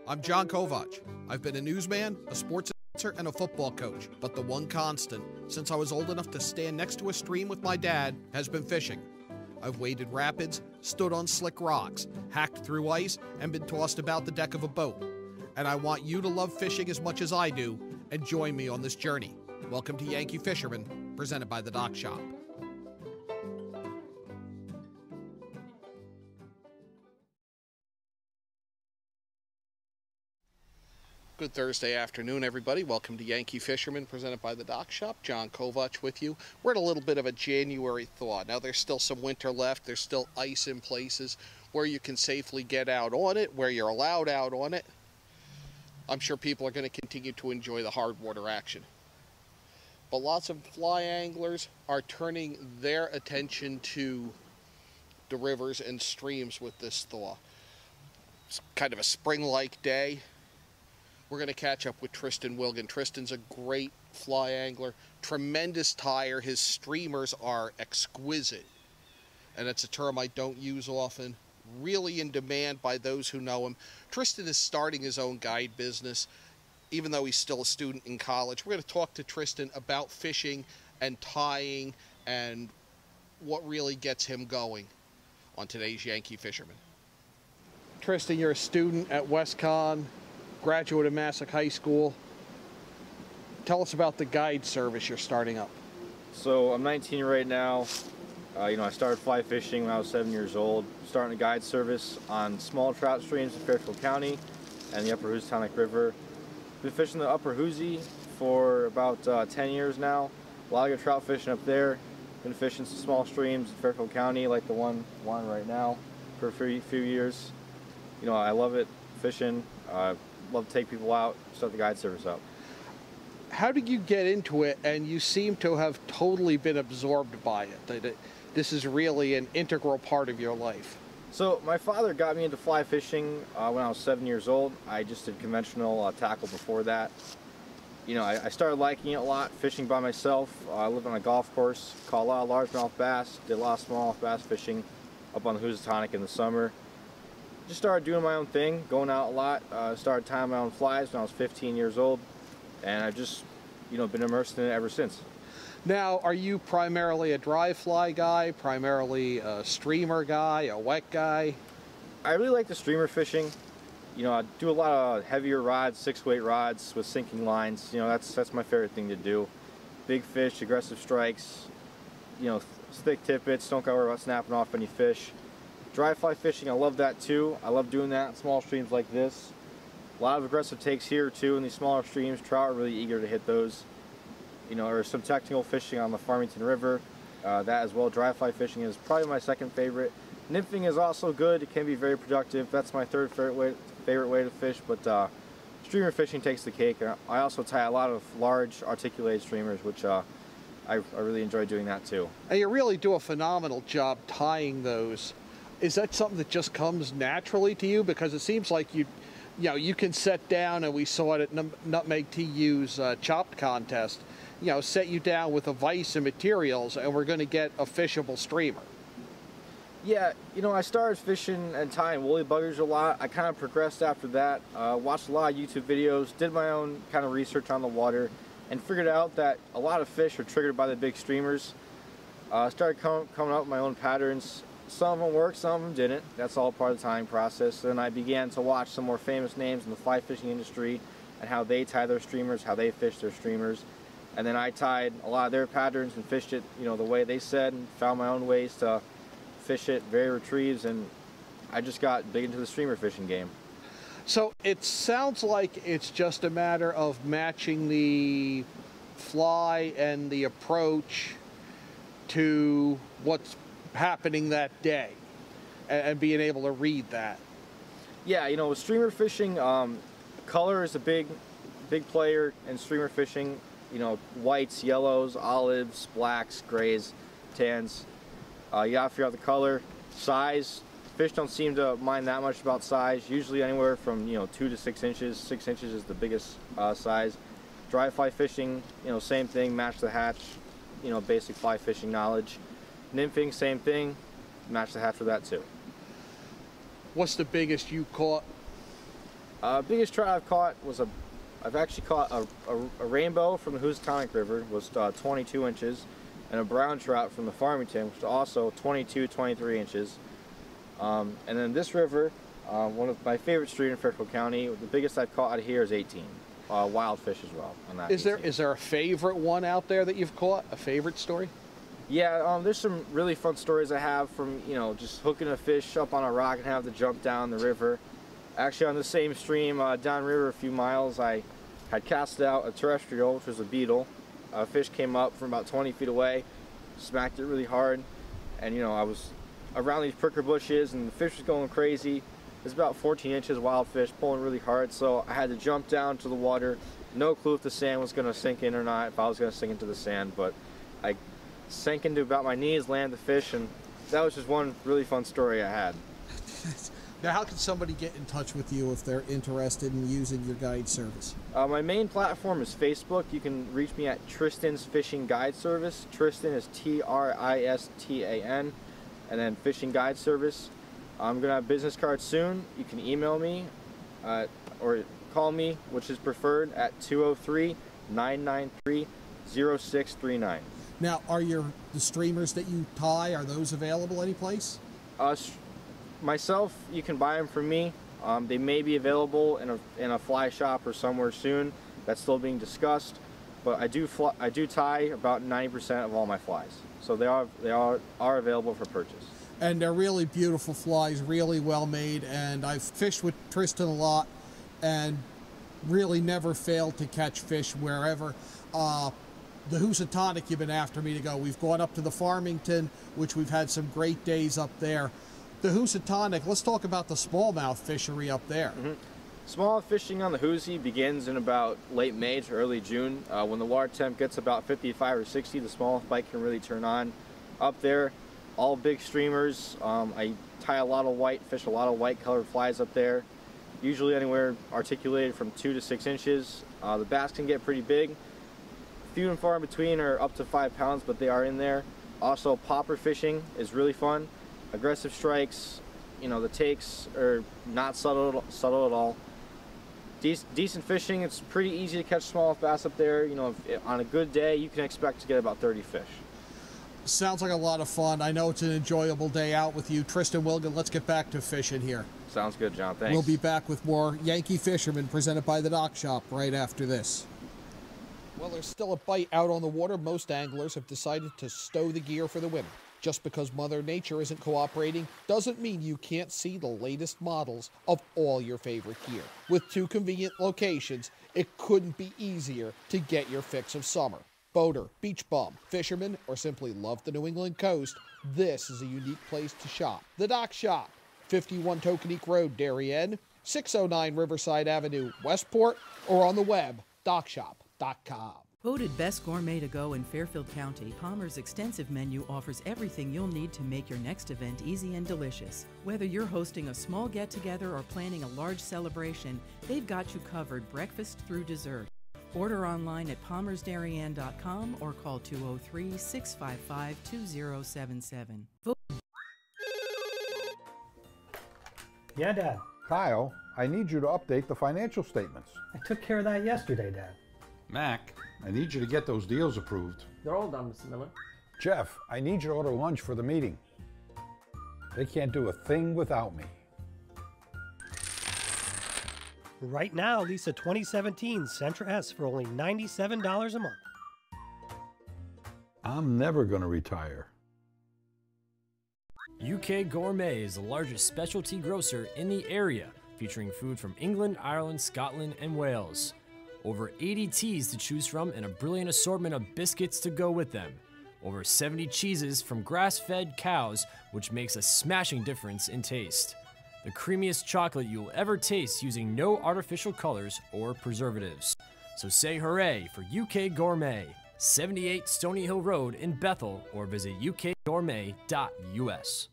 I'm John Kovach. I've been a newsman, a sports announcer, and a football coach, but the one constant since I was old enough to stand next to a stream with my dad has been fishing. I've waded rapids, stood on slick rocks, hacked through ice, and been tossed about the deck of a boat. And I want you to love fishing as much as I do and join me on this journey. Welcome to Yankee Fisherman, presented by the Dock Shop. Good Thursday afternoon, everybody. Welcome to Yankee Fisherman, presented by the Dock Shop. John Kovach with you. We're at a little bit of a January thaw. Now, there's still some winter left. There's still ice in places where you can safely get out on it, where you're allowed out on it. I'm sure people are going to continue to enjoy the hard water action. But lots of fly anglers are turning their attention to the rivers and streams with this thaw. It's kind of a spring-like day. We're going to catch up with Tristan Wilgan. Tristan's a great fly angler, tremendous tyer. His streamers are exquisite, and it's a term I don't use often. Really in demand by those who know him. Tristan is starting his own guide business, even though he's still a student in college. We're going to talk to Tristan about fishing and tying and what really gets him going on today's Yankee Fisherman. Tristan, you're a student at WestCon, graduate of Massac High School. Tell us about the guide service you're starting up. So I'm 19 right now. I started fly fishing when I was 7 years old. Starting a guide service on small trout streams in Fairfield County and the Upper Housatonic River. Been fishing the Upper Hoosie for about 10 years now. A lot of good trout fishing up there. Been fishing some small streams in Fairfield County, like the one right now, for a few years. I love it, fishing. Love to take people out, start the guide service up. How did you get into it? And you seem to have totally been absorbed by it. That this is really an integral part of your life. So my father got me into fly fishing when I was 7 years old. I just did conventional tackle before that. I started liking it a lot, fishing by myself. I lived on a golf course, caught a lot of largemouth bass, did a lot of smallmouth bass fishing up on the Housatonic in the summer. Just started doing my own thing, going out a lot. Started tying my own flies when I was 15 years old, and I've just, been immersed in it ever since. Now, are you primarily a dry fly guy, primarily a streamer guy, a wet guy? I really like the streamer fishing. I do a lot of heavier rods, 6-weight rods with sinking lines. That's my favorite thing to do. Big fish, aggressive strikes, thick tippets, don't gotta worry about snapping off any fish. Dry fly fishing, I love that too. I love doing that in small streams like this. A lot of aggressive takes here too in these smaller streams. Trout are really eager to hit those. Or some technical fishing on the Farmington River. That as well. Dry fly fishing is probably my second favorite. Nymphing is also good. It can be very productive. That's my third favorite way to fish. But streamer fishing takes the cake. I also tie a lot of large articulated streamers, which I really enjoy doing that too. And you really do a phenomenal job tying those. Is that something that just comes naturally to you? Because it seems like you can set down, and we saw it at Nutmeg TU's chopped contest, set you down with a vise and materials, and we're going to get a fishable streamer. Yeah, I started fishing and tying woolly buggers a lot. I kind of progressed after that, watched a lot of YouTube videos, did my own kind of research on the water, and figured out that a lot of fish are triggered by the big streamers. Started coming up with my own patterns. Some of them worked, some of them didn't. That's all part of the tying process. Then I began to watch some more famous names in the fly fishing industry and how they tie their streamers, how they fish their streamers. And then I tied a lot of their patterns and fished it, the way they said, and found my own ways to fish it, vary retrieves, and I just got big into the streamer fishing game. So it sounds like it's just a matter of matching the fly and the approach to what's happening that day and being able to read that. Yeah, with streamer fishing, color is a big player in streamer fishing. Whites, yellows, olives, blacks, grays, tans. You gotta figure out the color. Size, fish don't seem to mind that much about size, usually anywhere from 2 to 6 inches. 6 inches is the biggest size. Dry fly fishing, same thing, match the hatch, basic fly fishing knowledge. Nymphing, same thing, match the hatch for that too. What's the biggest you caught? Biggest trout I've caught was I've actually caught a rainbow from the Housatonic River, was 22 inches, and a brown trout from the Farmington, which was also 22, 23 inches. And then this river, one of my favorite streams in Fairfield County, the biggest I've caught out of here is 18. Wild fish as well. On that Is there a favorite one out there that you've caught? A favorite story? Yeah, there's some really fun stories I have from, just hooking a fish up on a rock and have to jump down the river. Actually, on the same stream, downriver a few miles, I had casted out a terrestrial, which was a beetle. A fish came up from about 20 feet away, smacked it really hard, and I was around these pricker bushes and the fish was going crazy. It was about 14 inches wild fish, pulling really hard, so I had to jump down to the water. No clue if the sand was going to sink in or not, if I was going to sink into the sand, but I sank into about my knees, landed the fish, and that was just one really fun story I had. Now, how can somebody get in touch with you if they're interested in using your guide service? My main platform is Facebook. You can reach me at Tristan's Fishing Guide Service. Tristan is Tristan, and then Fishing Guide Service. I'm going to have business cards soon. You can email me or call me, which is preferred, at 203-993-0639. Now, are the streamers that you tie, are those available anyplace? Myself, you can buy them from me. They may be available in a fly shop or somewhere soon. That's still being discussed. But I do tie about 90% of all my flies, so they are available for purchase. And they're really beautiful flies, really well made. And I've fished with Tristan a lot, and really never failed to catch fish wherever. The Housatonic, you've been after me to go. We've gone up to the Farmington, which we've had some great days up there. The Housatonic, let's talk about the smallmouth fishery up there. Smallmouth fishing on the Hoosie begins in about late May to early June. When the water temp gets about 55 or 60, the smallmouth bite can really turn on. Up there, all big streamers. I tie a lot of white, fish a lot of white colored flies up there. Usually anywhere articulated from 2 to 6 inches. The bass can get pretty big. Few and far in between are up to 5 pounds, but they are in there. Also, popper fishing is really fun. Aggressive strikes, the takes are not subtle at all. Decent fishing. It's pretty easy to catch smallmouth bass up there. On a good day, you can expect to get about 30 fish. Sounds like a lot of fun. I know it's an enjoyable day out with you. Tristan Wilgan, let's get back to fishing here. Sounds good, John. Thanks. We'll be back with more Yankee Fisherman presented by the Dock Shop right after this. Well, there's still a bite out on the water. Most anglers have decided to stow the gear for the winter. Just because Mother Nature isn't cooperating doesn't mean you can't see the latest models of all your favorite gear. With 2 convenient locations, it couldn't be easier to get your fix of summer. Boater, beach bum, fisherman, or simply love the New England coast, this is a unique place to shop. The Dock Shop, 51 Tokenique Road, Darien, 609 Riverside Avenue, Westport, or on the web, dockshop.com. Voted best gourmet to go in Fairfield County, Palmer's extensive menu offers everything you'll need to make your next event easy and delicious. Whether you're hosting a small get-together or planning a large celebration, they've got you covered breakfast through dessert. Order online at palmersdarien.com or call 203-655-2077. Yeah, Dad. Kyle, I need you to update the financial statements. I took care of that yesterday, Dad. Mac, I need you to get those deals approved. They're all done, Mr. Miller. Jeff, I need you to order lunch for the meeting. They can't do a thing without me. Right now, lease a 2017 Sentra S for only $97 a month. I'm never going to retire. UK Gourmet is the largest specialty grocer in the area, featuring food from England, Ireland, Scotland, and Wales. Over 80 teas to choose from and a brilliant assortment of biscuits to go with them. Over 70 cheeses from grass-fed cows, which makes a smashing difference in taste. The creamiest chocolate you'll ever taste using no artificial colors or preservatives. So say hooray for UK Gourmet, 78 Stony Hill Road in Bethel, or visit ukgourmet.us.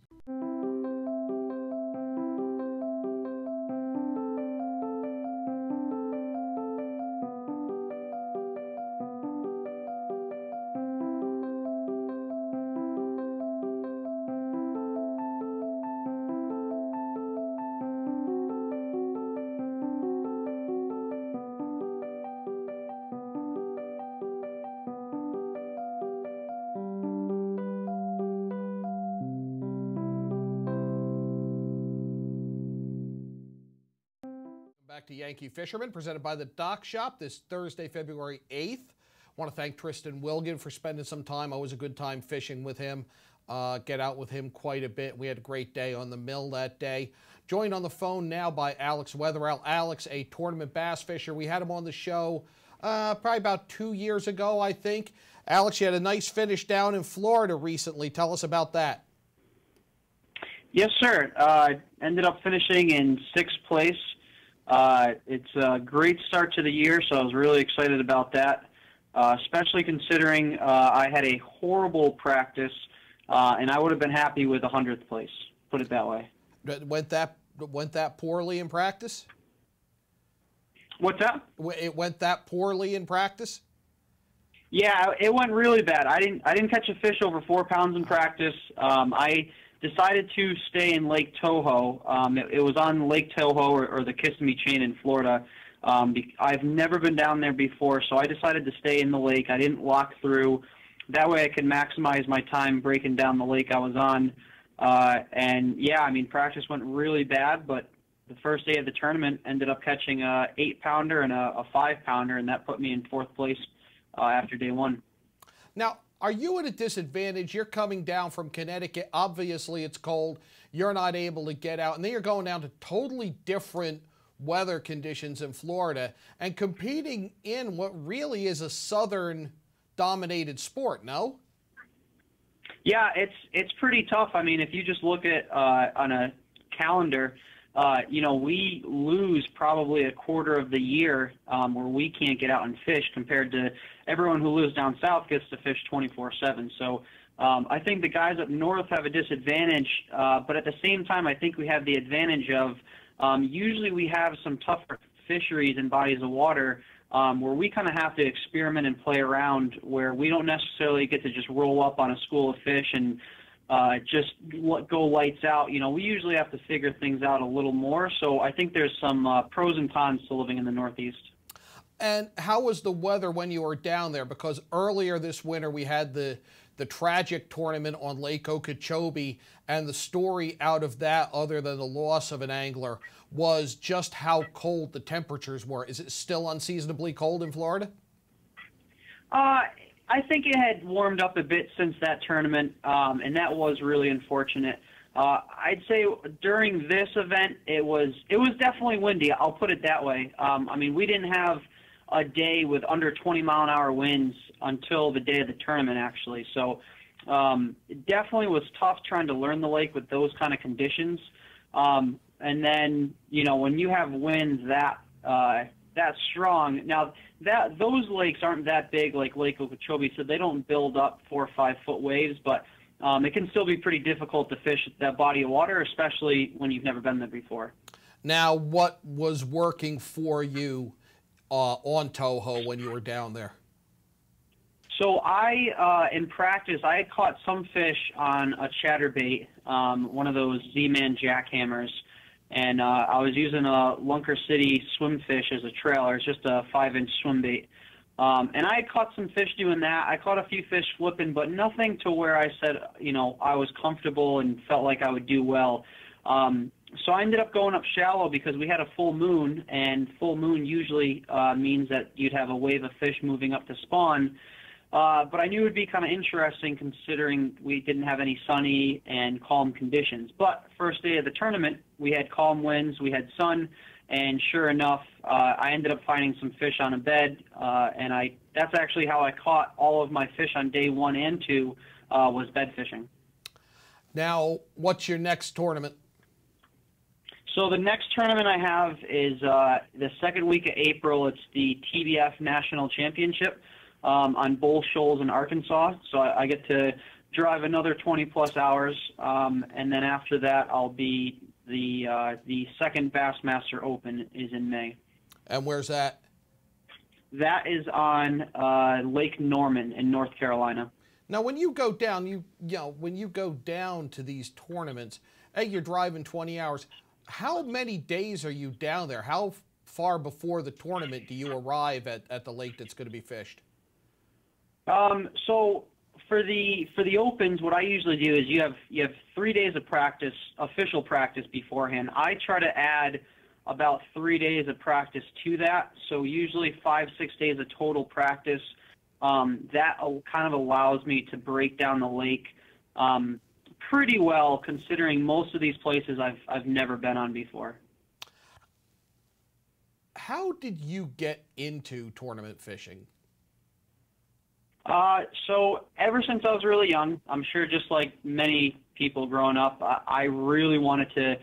Yankee Fisherman, presented by the Dock Shop this Thursday, February 8th. I want to thank Tristan Wilgan for spending some time. Always a good time fishing with him. Get out with him quite a bit. We had a great day on the mill that day. Joined on the phone now by Alex Wetherell. Alex, a tournament bass fisher. We had him on the show probably about 2 years ago, I think. Alex, you had a nice finish down in Florida recently. Tell us about that. Yes, sir. Ended up finishing in 6th place. It's a great start to the year, so I was really excited about that, especially considering I had a horrible practice, and I would have been happy with 100th place, put it that way. Went that poorly in practice? What's that? It went that poorly in practice? Yeah, it went really bad. I didn't catch a fish over 4 pounds in practice. I decided to stay in Lake Toho. It was on Lake Toho or the Kissimmee chain in Florida. I've never been down there before, so I decided to stay in the lake. I didn't lock through. That way I could maximize my time breaking down the lake I was on. And, yeah, I mean, practice went really bad, but the first day of the tournament ended up catching a 8-pounder and a 5-pounder, and that put me in 4th place after day 1. Now, are you at a disadvantage? You're coming down from Connecticut. Obviously, it's cold. You're not able to get out. And then you're going down to totally different weather conditions in Florida and competing in what really is a southern-dominated sport, no? Yeah, it's pretty tough. I mean, if you just look at on a calendar, you know, we lose probably a quarter of the year where we can't get out and fish compared to everyone who lives down south gets to fish 24/7. So I think the guys up north have a disadvantage, but at the same time, I think we have the advantage of usually we have some tougher fisheries and bodies of water where we kind of have to experiment and play around, where we don't necessarily get to just roll up on a school of fish and just go lights out. You know, we usually have to figure things out a little more. So I think there's some pros and cons to living in the Northeast. And how was the weather when you were down there? Because earlier this winter we had the tragic tournament on Lake Okeechobee, and the story out of that, other than the loss of an angler, was just how cold the temperatures were. Is it still unseasonably cold in Florida? I think it had warmed up a bit since that tournament, and that was really unfortunate. I'd say during this event, it was definitely windy. I'll put it that way. I mean, we didn't have a day with under 20-mile-an-hour winds until the day of the tournament, actually. So it definitely was tough trying to learn the lake with those kind of conditions. And then, you know, when you have winds that strong, now those lakes aren't that big like Lake Okeechobee, so they don't build up 4 or 5 foot waves, but it can still be pretty difficult to fish that body of water, especially when you've never been there before. Now, what was working for you on Toho when you were down there? So in practice, I had caught some fish on a chatterbait, one of those Z-Man jackhammers, and I was using a Lunker City swim fish as a trailer. It's just a 5-inch swim bait. And I had caught some fish doing that. I caught a few fish flipping, but nothing to where I said, you know, I was comfortable and felt like I would do well. So I ended up going up shallow because we had a full moon, and full moon usually means that you'd have a wave of fish moving up to spawn. But I knew it would be kind of interesting considering we didn't have any sunny and calm conditions. But first day of the tournament, we had calm winds, we had sun, and sure enough, I ended up finding some fish on a bed, and that's actually how I caught all of my fish on day 1 and 2 was bed fishing. Now, what's your next tournament? So the next tournament I have is the second week of April. It's the TBF National Championship on Bull Shoals in Arkansas. So I get to drive another 20-plus hours, and then after that I'll be the second Bassmaster Open is in May. And where's that? That is on Lake Norman in North Carolina. Now, when you go down, when you go down to these tournaments, hey, you're driving 20 hours. How many days are you down there? How far before the tournament do you arrive at the lake that's going to be fished? So for the opens, what I usually do is you have 3 days of practice, official practice beforehand. I try to add about 3 days of practice to that. So usually 5-6 days of total practice. That kind of allows me to break down the lake pretty well, considering most of these places I've never been on before. How did you get into tournament fishing? So ever since I was really young, I'm sure just like many people growing up, I really wanted to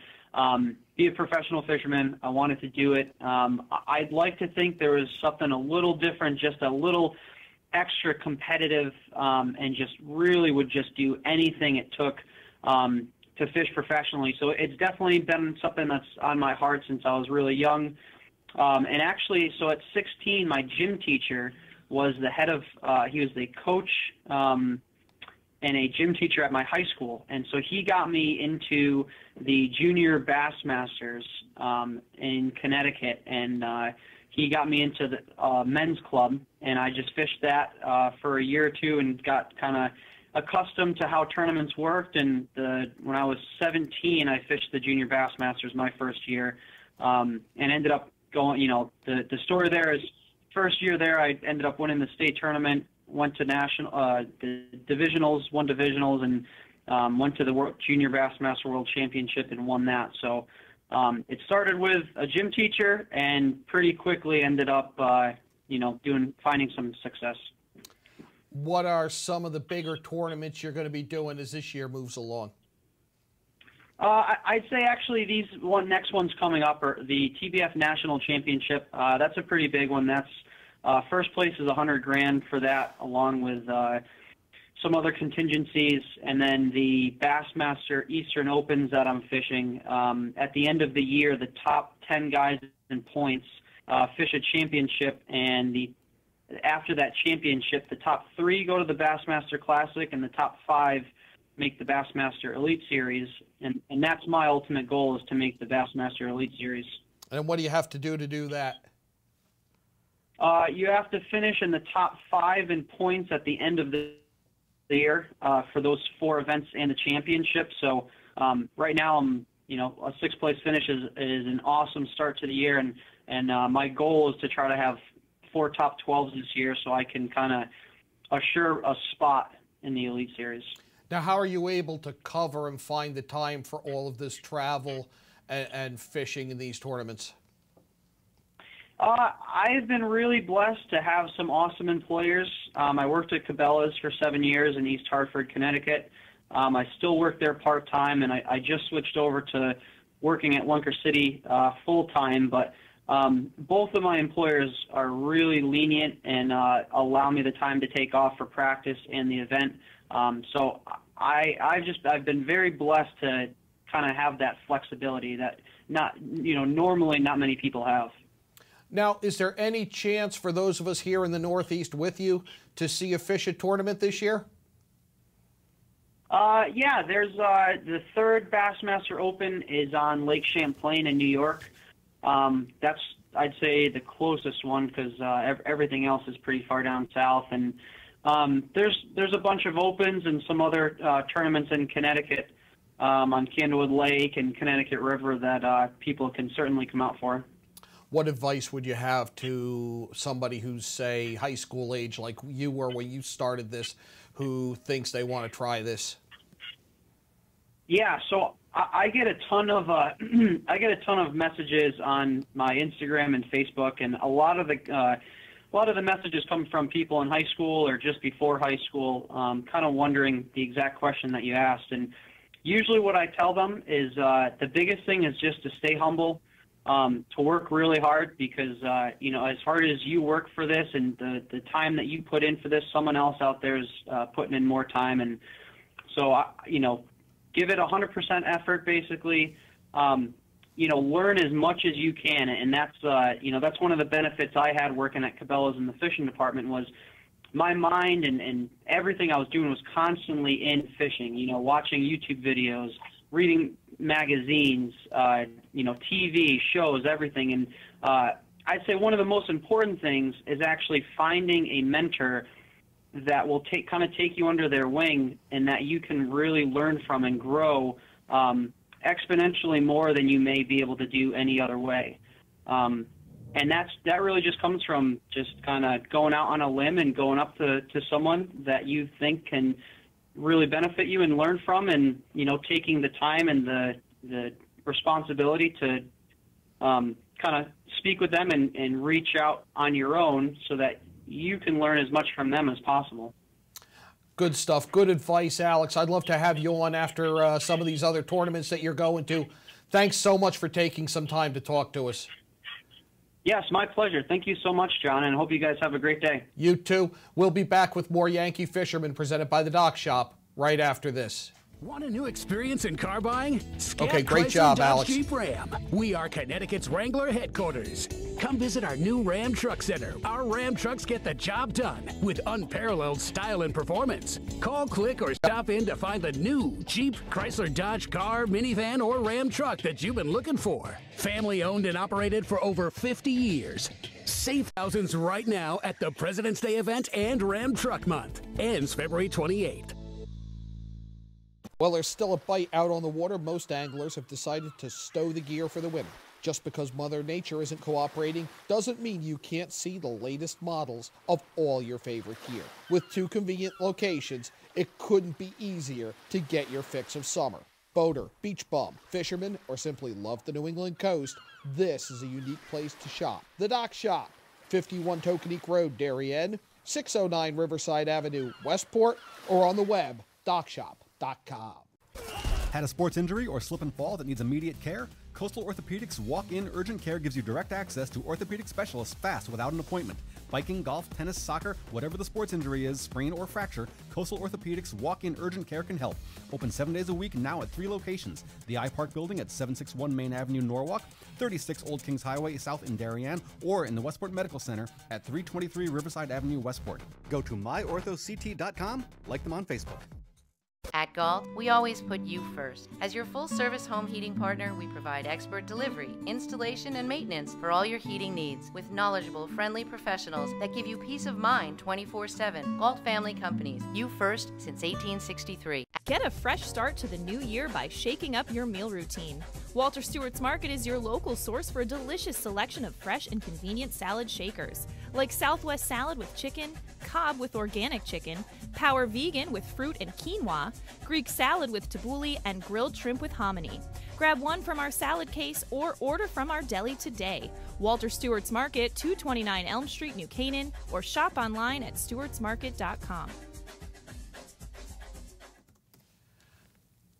be a professional fisherman. I wanted to do it. I'd like to think there was something a little different, just a little extra competitive, and just really would just do anything it took to fish professionally. So it's definitely been something that's on my heart since I was really young. And actually, so at 16, my gym teacher was the head of, he was the coach and a gym teacher at my high school. And so he got me into the Junior Bassmasters in Connecticut. And he got me into the men's club. And I just fished that for a year or two and got kind of accustomed to how tournaments worked. And when I was 17, I fished the Junior Bassmasters my first year, and ended up going, the story there is, first year there, I ended up winning the state tournament, went to national, the divisionals, won divisionals, and went to the Junior Bassmaster World Championship and won that. So it started with a gym teacher and pretty quickly ended up, finding some success. What are some of the bigger tournaments you're going to be doing as this year moves along? I'd say actually next one's coming up are the TBF National Championship. That's a pretty big one. That's first place is $100,000 for that, along with some other contingencies, and then the Bassmaster Eastern Opens that I'm fishing. At the end of the year, the top 10 guys in points fish a championship, and after that championship, the top 3 go to the Bassmaster Classic, and the top 5 make the Bassmaster Elite Series, and that's my ultimate goal, is to make the Bassmaster Elite Series. And what do you have to do that? You have to finish in the top 5 in points at the end of the year for those 4 events and the championship. So right now, a 6th place finish is an awesome start to the year, and my goal is to try to have 4 top 12s this year, so I can kind of assure a spot in the Elite Series. Now, how are you able to cover and find the time for all of this travel and fishing in these tournaments? I've been really blessed to have some awesome employers. I worked at Cabela's for 7 years in East Hartford, Connecticut. I still work there part-time, and I just switched over to working at Lunker City full-time, but both of my employers are really lenient and allow me the time to take off for practice and the event. So I've been very blessed to kind of have that flexibility that normally not many people have. Now, is there any chance for those of us here in the Northeast with you to see a fish at tournament this year? Yeah, there's the 3rd Bassmaster Open is on Lake Champlain in New York. That's, I'd say, the closest one, because everything else is pretty far down south. And there's a bunch of opens and some other tournaments in Connecticut on Candlewood Lake and Connecticut River that people can certainly come out for. What advice would you have to somebody who's, say, high school age like you were when you started this, who thinks they want to try this? Yeah, so I get a ton of messages on my Instagram and Facebook, and a lot of the messages come from people in high school or just before high school, kind of wondering the exact question that you asked. And usually what I tell them is the biggest thing is just to stay humble, to work really hard, because as hard as you work for this and the time that you put in for this, someone else out there is putting in more time. And so give it 100% effort, basically. Learn as much as you can, and that's one of the benefits I had working at Cabela's in the fishing department, was my mind and everything I was doing was constantly in fishing. Watching YouTube videos, reading magazines, TV shows, everything. And I'd say one of the most important things is actually finding a mentor that will take you under their wing, and that you can really learn from and grow exponentially more than you may be able to do any other way. And that really just comes from just kind of going out on a limb and going up to someone that you think can really benefit you and learn from, and, you know, taking the time and the responsibility to kind of speak with them and reach out on your own so that you can learn as much from them as possible. Good stuff. Good advice, Alex. I'd love to have you on after some of these other tournaments that you're going to. Thanks so much for taking some time to talk to us. Yes, my pleasure. Thank you so much, John, and I hope you guys have a great day. You too. We'll be back with more Yankee Fisherman presented by the Dock Shop right after this. Want a new experience in car buying? Okay, great job, Alex. Jeep Ram. We are Connecticut's Wrangler headquarters. Come visit our new Ram Truck Center. Our Ram trucks get the job done with unparalleled style and performance. Call, click, or stop in to find the new Jeep, Chrysler, Dodge car, minivan, or Ram truck that you've been looking for. Family owned and operated for over 50 years. Save thousands right now at the President's Day event and Ram Truck Month. Ends February 28th. Well, there's still a bite out on the water. Most anglers have decided to stow the gear for the winter. Just because Mother Nature isn't cooperating doesn't mean you can't see the latest models of all your favorite gear. With 2 convenient locations, it couldn't be easier to get your fix of summer. Boater, beach bum, fisherman, or simply love the New England coast, this is a unique place to shop. The Dock Shop, 51 Tokenique Road, Darien, 609 Riverside Avenue, Westport, or on the web, dockshop.com. Had a sports injury or slip and fall that needs immediate care? Coastal Orthopedics Walk-In Urgent Care gives you direct access to orthopedic specialists fast without an appointment. Biking, golf, tennis, soccer, whatever the sports injury is, sprain or fracture, Coastal Orthopedics Walk-In Urgent Care can help. Open 7 days a week now at 3 locations. The iPark Building at 761 Main Avenue, Norwalk, 36 Old Kings Highway South in Darien, or in the Westport Medical Center at 323 Riverside Avenue, Westport. Go to myorthoct.com, like them on Facebook. At Galt, we always put you first. As your full-service home heating partner, we provide expert delivery, installation, and maintenance for all your heating needs with knowledgeable, friendly professionals that give you peace of mind 24/7. Galt Family Companies, you first since 1863. Get a fresh start to the new year by shaking up your meal routine. Walter Stewart's Market is your local source for a delicious selection of fresh and convenient salad shakers, like Southwest salad with chicken, Cobb with organic chicken, Power Vegan with fruit and quinoa, Greek salad with tabbouleh, and grilled shrimp with hominy. Grab one from our salad case or order from our deli today. Walter Stewart's Market, 229 Elm Street, New Canaan, or shop online at stewartsmarket.com.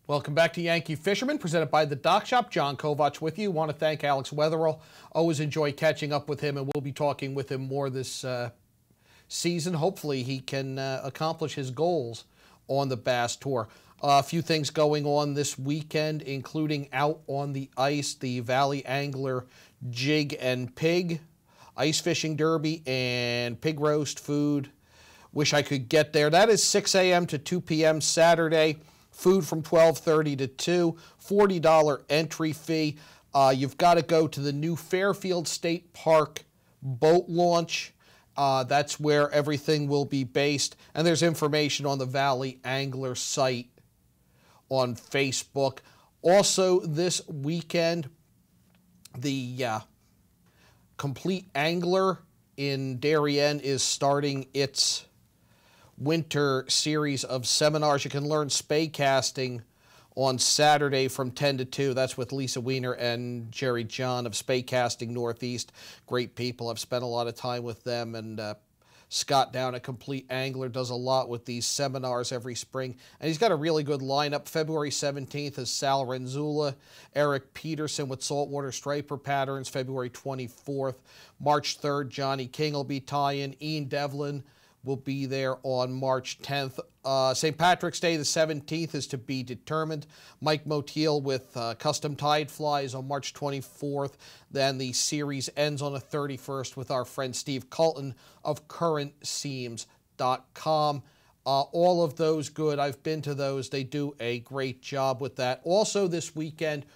Welcome back to Yankee Fisherman, presented by the Dock Shop. John Kovach with you. Want to thank Alex Wetherell. Always enjoy catching up with him, and we'll be talking with him more this season. Hopefully he can accomplish his goals on the Bass Tour. A few things going on this weekend, including out on the ice, the Valley Angler Jig and Pig, Ice Fishing Derby, and pig roast food. Wish I could get there. That is 6 a.m. to 2 p.m. Saturday. Food from 12:30 to 2, $40 entry fee. You've got to go to the new Fairfield State Park boat launch. That's where everything will be based. And there's information on the Valley Angler site on Facebook. Also this weekend, the Complete Angler in Darien is starting its winter series of seminars. You can learn spey casting on Saturday from 10 to 2. That's with Lisa Wiener and Jerry John of Spey Casting Northeast. Great people. I've spent a lot of time with them, and Scott down at Complete Angler does a lot with these seminars every spring. And he's got a really good lineup. February 17th is Sal Renzula, Eric Peterson with Saltwater Striper Patterns. February 24th. March 3rd, Johnny King will be tying. Ian Devlin will be there on March 10th. St. Patrick's Day, the 17th, is to be determined. Mike Motiel with Custom Tide Flies on March 24th. Then the series ends on the 31st with our friend Steve Colton of CurrentSeams.com. All of those good. I've been to those. They do a great job with that. Also this weekend,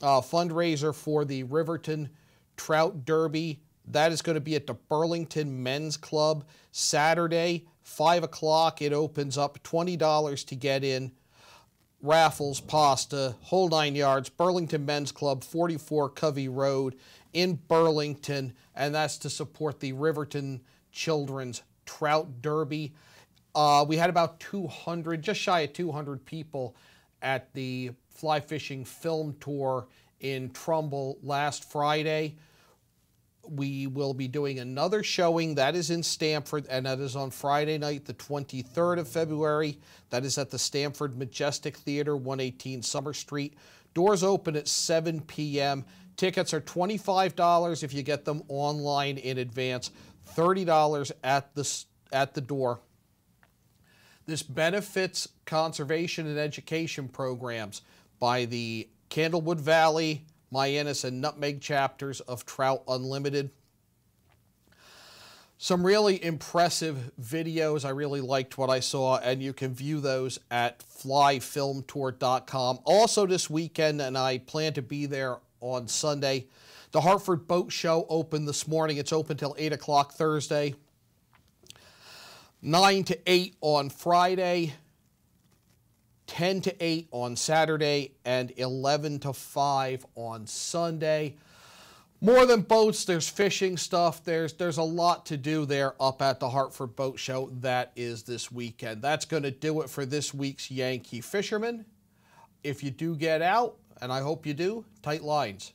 fundraiser for the Riverton Trout Derby. That is going to be at the Burlington Men's Club Saturday, 5 o'clock. It opens up, $20 to get in. raffles, pasta, whole 9 yards. Burlington Men's Club, 44 Covey Road in Burlington, and that's to support the Riverton Children's Trout Derby. We had about 200, just shy of 200 people at the fly fishing film tour in Trumbull last Friday. We will be doing another showing. That is in Stamford, and that is on Friday night, the 23rd of February. That is at the Stamford Majestic Theater, 118 Summer Street. Doors open at 7 p.m. Tickets are $25 if you get them online in advance, $30 at the door. This benefits conservation and education programs by the Candlewood Valley, Mianus, and Nutmeg chapters of Trout Unlimited. Some really impressive videos. I really liked what I saw, and you can view those at flyfilmtour.com. Also this weekend, and I plan to be there on Sunday, the Hartford Boat Show opened this morning. It's open till 8 o'clock Thursday, 9 to 8 on Friday, 10 to 8 on Saturday, and 11 to 5 on Sunday. More than boats, there's fishing stuff. There's a lot to do there up at the Hartford Boat Show. That is this weekend. That's going to do it for this week's Yankee Fisherman. If you do get out, and I hope you do, tight lines.